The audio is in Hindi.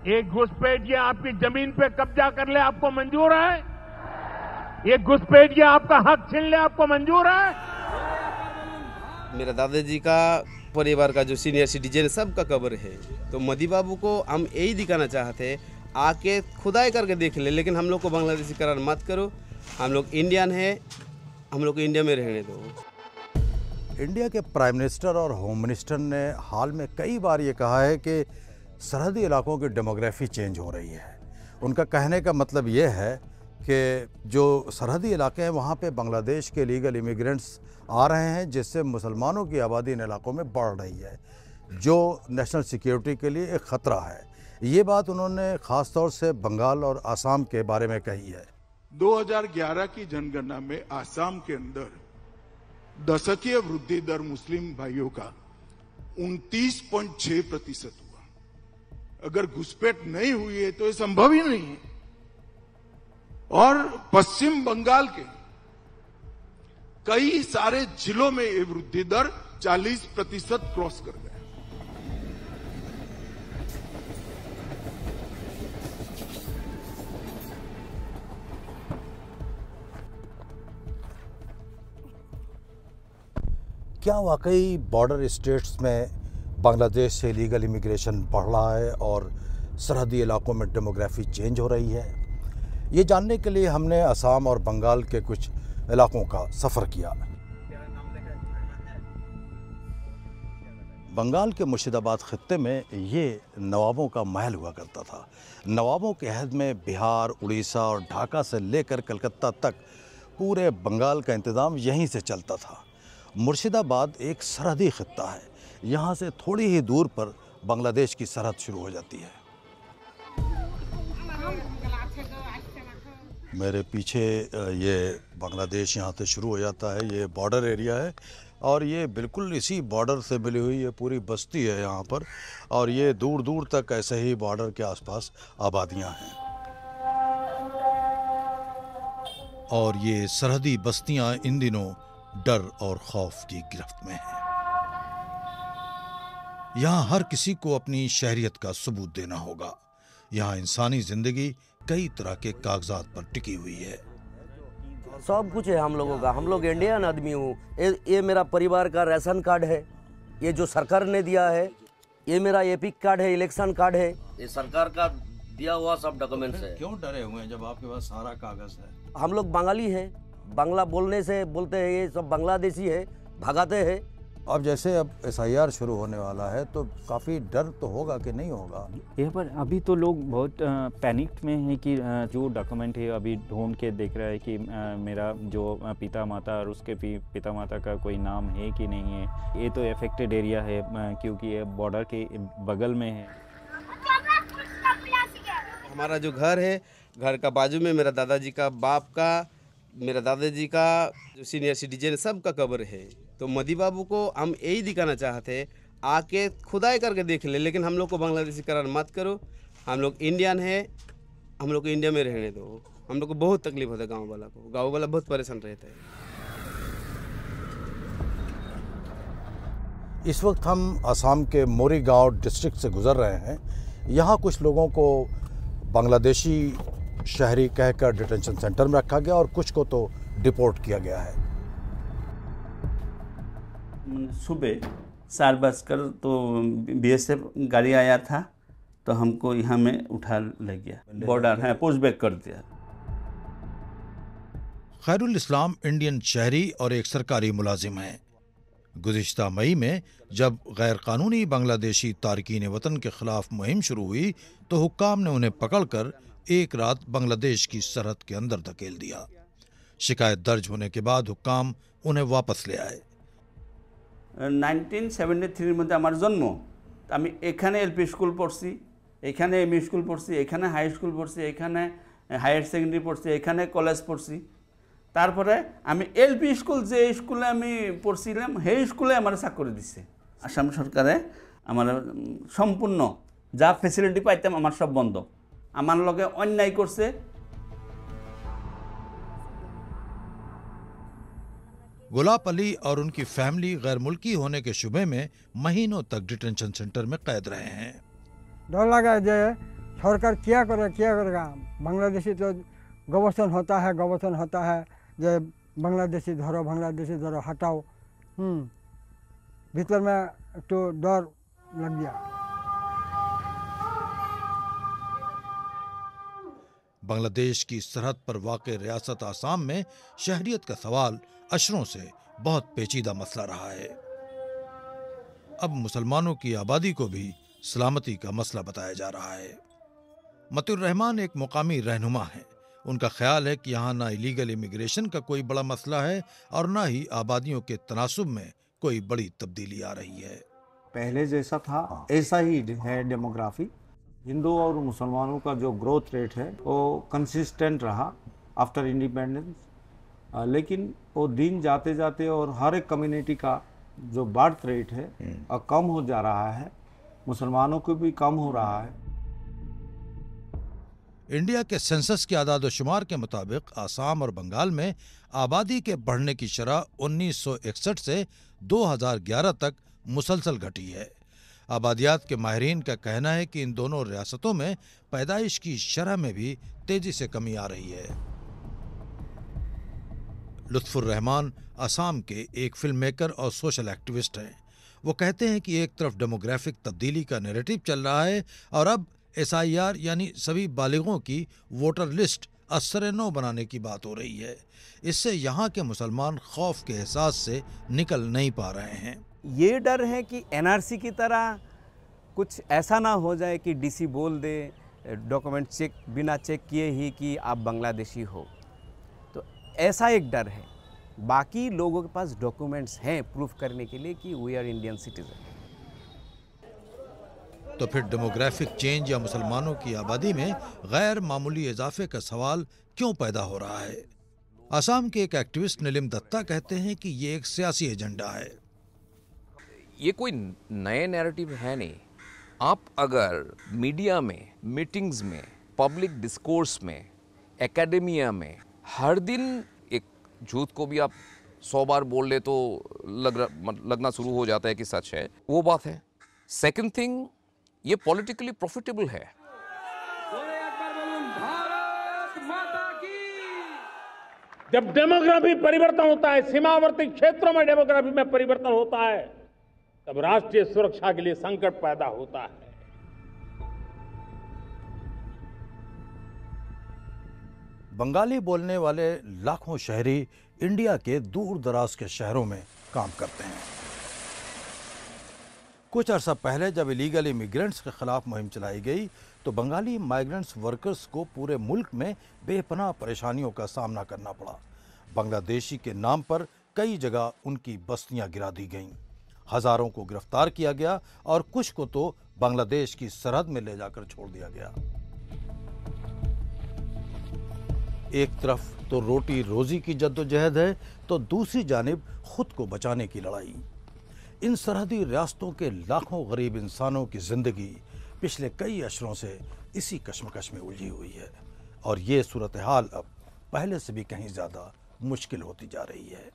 एक घुसपैठिया आपकी जमीन पे कब्जा कर ले, आपको मंजूर है? एक घुसपैठिया आपका हक छीन ले, आपको मंजूर है? मेरा दादाजी का परिवार का जो सीनियर सिटीजन सबका कब्र है, तो मोदी बाबू को हम यही दिखाना चाहते हैं, आके खुदाई करके देख ले, लेकिन हम लोग को बांग्लादेशी करार मत करो। हम लोग इंडियन है, हम लोग को इंडिया में रहने दो। इंडिया के प्राइम मिनिस्टर और होम मिनिस्टर ने हाल में कई बार ये कहा है कि सरहदी इलाकों की डेमोग्राफी चेंज हो रही है। उनका कहने का मतलब ये है कि जो सरहदी इलाके हैं वहाँ पे बांग्लादेश के लीगल इमिग्रेंट्स आ रहे हैं, जिससे मुसलमानों की आबादी इन इलाकों में बढ़ रही है, जो नेशनल सिक्योरिटी के लिए एक ख़तरा है। ये बात उन्होंने ख़ास तौर से बंगाल और आसाम के बारे में कही है। 2011 की जनगणना में आसाम के अंदर दशकीय वृद्धि दर मुस्लिम भाइयों का 29.6% हुआ। अगर घुसपैठ नहीं हुई है तो ये संभव ही नहीं है। और पश्चिम बंगाल के कई सारे जिलों में ये वृद्धि दर 40% क्रॉस कर गया। क्या वाकई बॉर्डर स्टेट्स में बांग्लादेश से लीगल इमिग्रेशन बढ़ रहा है और सरहदी इलाकों में डेमोग्राफी चेंज हो रही है? ये जानने के लिए हमने असम और बंगाल के कुछ इलाकों का सफ़र किया। बंगाल के मुर्शिदाबाद खित्ते में ये नवाबों का महल हुआ करता था। नवाबों के अहद में बिहार, उड़ीसा और ढाका से लेकर कलकत्ता तक पूरे बंगाल का इंतज़ाम यहीं से चलता था। मुर्शिदाबाद एक सरहदी खित्ता है। यहाँ से थोड़ी ही दूर पर बांग्लादेश की सरहद शुरू हो जाती है। मेरे पीछे ये बांग्लादेश यहाँ से शुरू हो जाता है। ये बॉर्डर एरिया है और ये बिल्कुल इसी बॉर्डर से मिली हुई ये पूरी बस्ती है यहाँ पर, और ये दूर दूर तक ऐसे ही बॉर्डर के आसपास आबादियाँ हैं। और ये सरहदी बस्तियाँ इन दिनों डर और खौफ की गिरफ्त में हैं। यहाँ हर किसी को अपनी शहरियत का सबूत देना होगा। यहाँ इंसानी जिंदगी कई तरह के कागजात पर टिकी हुई है। सब कुछ है हम लोगों का। हम लोग इंडियन आदमी हूँ। ये मेरा परिवार का राशन कार्ड है, ये जो सरकार ने दिया है। ये मेरा एपिक कार्ड है, इलेक्शन कार्ड है, ये सरकार का दिया हुआ सब डॉक्यूमेंट्स है। क्यों डरे हुए हैं जब आपके पास सारा कागज है? हम लोग बंगाली हैं, बांग्ला बोलने से बोलते हैं ये सब बांग्लादेशी है, भगाते हैं। अब जैसे अब SIR शुरू होने वाला है तो काफ़ी डर तो होगा कि नहीं होगा? यहाँ पर अभी तो लोग बहुत पैनिक में हैं कि जो डॉक्यूमेंट है अभी ढूंढ के देख रहा है कि मेरा जो पिता माता और उसके पिता माता का कोई नाम है कि नहीं है। ये तो अफेक्टेड एरिया है क्योंकि ये बॉर्डर के बगल में है। हमारा जो घर है, घर का बाजू में मेरा दादाजी का बाप का, मेरा दादाजी का जो सीनियर सिटीजन सबका कब्र है, तो मोदी बाबू को हम यही दिखाना चाहते हैं, आके खुदाई करके देख ले, लेकिन हम लोग को बांग्लादेशी करार मत करो। हम लोग इंडियन है, हम लोग को इंडिया में रहने दो। हम लोग को बहुत तकलीफ होता है, गाँव वाला बहुत परेशान रहता है। इस वक्त हम असम के मोरीगांव डिस्ट्रिक्ट से गुजर रहे हैं। यहाँ कुछ लोगों को बांग्लादेशी शहरी कहकर डिटेंशन सेंटर में रखा गया और कुछ को तो डिपोर्ट किया गया है। सुबह 4 बजे तो BSF गाड़ी आया था, तो हमको यहाँ में उठा ले गया, बॉर्डर है पुश बैक कर दिया। खैरुल इस्लाम इंडियन शहरी और एक सरकारी मुलाजिम हैं। गुज़िश्ता मई में जब गैर कानूनी बांग्लादेशी तारकीन वतन के खिलाफ मुहिम शुरू हुई तो हुक्काम ने उन्हें पकड़कर एक रात बांग्लादेश की सरहद के अंदर धकेल दिया। शिकायत दर्ज होने के बाद हुक्काम उन्हें वापस ले आए। 1973 মধ্যে আমার জন্ম। আমি এখানে LP স্কুল পড়ছি, এখানে ME স্কুল পড়ছি, এখানে হাই স্কুল পড়ছি, এখানে হায়ার সেকেন্ডারি পড়ছি, এখানে কলেজ পড়ছি। তারপরে আমি LP স্কুল যে স্কুলে আমি পড়ছিলাম সেই স্কুলে আমার চাকরি দিছে। আসাম সরকারে আমার সম্পূর্ণ যা ফ্যাসিলিটি পাইতাম আমার সব বন্ধ। আমার লগে অন্যায় করছে। गुलाब अली और उनकी फैमिली गैर मुल्की होने के शुबे में महीनों तक डिटेंशन सेंटर में कैद रहे हैं। डर लगा जे सरकार क्या करेगा। बांग्लादेशी तो गवर्सन होता है जो बांग्लादेशी धरो हटाओ। भीतर में तो डर लग गया। बांग्लादेश की सरहद पर वाक़ रियासत आसाम में शहरियत का सवाल अशरों से बहुत पेचीदा मसला रहा है। अब मुसलमानों की आबादी को भी सलामती का मसला बताया जा रहा है। मतिउर रहमान एक मुकामी रहनुमा हैं। उनका ख्याल है कि यहाँ ना इलीगल इमिग्रेशन का कोई बड़ा मसला है और ना ही आबादियों के तनासुब में कोई बड़ी तब्दीली आ रही है। पहले जैसा था ऐसा ही है डेमोग्राफी। हिंदू और मुसलमानों का जो ग्रोथ रेट है वो कंसिस्टेंट रहा आफ्टर इंडिपेंडेंस, लेकिन वो दिन जाते जाते और हर एक कम्युनिटी का जो बर्थ रेट है कम हो जा रहा है, मुसलमानों को भी कम हो रहा है। इंडिया के सेंसस के आदाद-ओ-शुमार के मुताबिक आसाम और बंगाल में आबादी के बढ़ने की शरह 1961 से 2011 तक मुसलसल घटी है। आबादियात के माहिरीन का कहना है कि इन दोनों रियासतों में पैदाइश की शरह में भी तेजी से कमी आ रही है। लुत्फुर रहमान असम के एक फिल्म मेकर और सोशल एक्टिविस्ट हैं। वो कहते हैं कि एक तरफ डेमोग्राफिक तब्दीली का नैरेटिव चल रहा है और अब SIR यानी सभी बालिगों की वोटर लिस्ट असर-ए-नौ बनाने की बात हो रही है। इससे यहाँ के मुसलमान खौफ के एहसास से निकल नहीं पा रहे हैं। ये डर है कि NRC की तरह कुछ ऐसा ना हो जाए कि DC बोल दे डॉक्यूमेंट चेक बिना चेक किए ही कि आप बांग्लादेशी हो, तो ऐसा एक डर है। बाकी लोगों के पास डॉक्यूमेंट्स हैं प्रूफ करने के लिए कि वी आर इंडियन सिटीजन। तो फिर डेमोग्राफिक चेंज या मुसलमानों की आबादी में गैर मामूली इजाफे का सवाल क्यों पैदा हो रहा है? असम के एक एक्टिविस्ट नीलिम दत्ता कहते हैं कि ये एक सियासी एजेंडा है। ये कोई नए नैरेटिव है नहीं। आप अगर मीडिया में, मीटिंग्स में, पब्लिक डिस्कोर्स में, एकेडेमिया में हर दिन एक झूठ को भी आप 100 बार बोल ले तो लगना शुरू हो जाता है कि सच है, वो बात है। सेकंड थिंग, ये पॉलिटिकली प्रॉफिटेबल है। जब डेमोग्राफी परिवर्तन होता है, सीमावर्ती क्षेत्रों में डेमोग्राफी में परिवर्तन होता है, तब राष्ट्रीय सुरक्षा के लिए संकट पैदा होता है। बंगाली बोलने वाले लाखों शहरी इंडिया के दूर दराज के शहरों में काम करते हैं। कुछ अर्सा पहले जब इलीगल इमिग्रेंट्स के खिलाफ मुहिम चलाई गई तो बंगाली माइग्रेंट्स वर्कर्स को पूरे मुल्क में बेपनाह परेशानियों का सामना करना पड़ा। बांग्लादेशी के नाम पर कई जगह उनकी बस्तियां गिरा दी गईं, हजारों को गिरफ्तार किया गया और कुछ को तो बांग्लादेश की सरहद में ले जाकर छोड़ दिया गया। एक तरफ तो रोटी रोजी की जद्दोजहद है तो दूसरी जानिब खुद को बचाने की लड़ाई। इन सरहदी रियासतों के लाखों गरीब इंसानों की जिंदगी पिछले कई अशरों से इसी कश्मकश में उलझी हुई है और ये सूरत हाल अब पहले से भी कहीं ज्यादा मुश्किल होती जा रही है।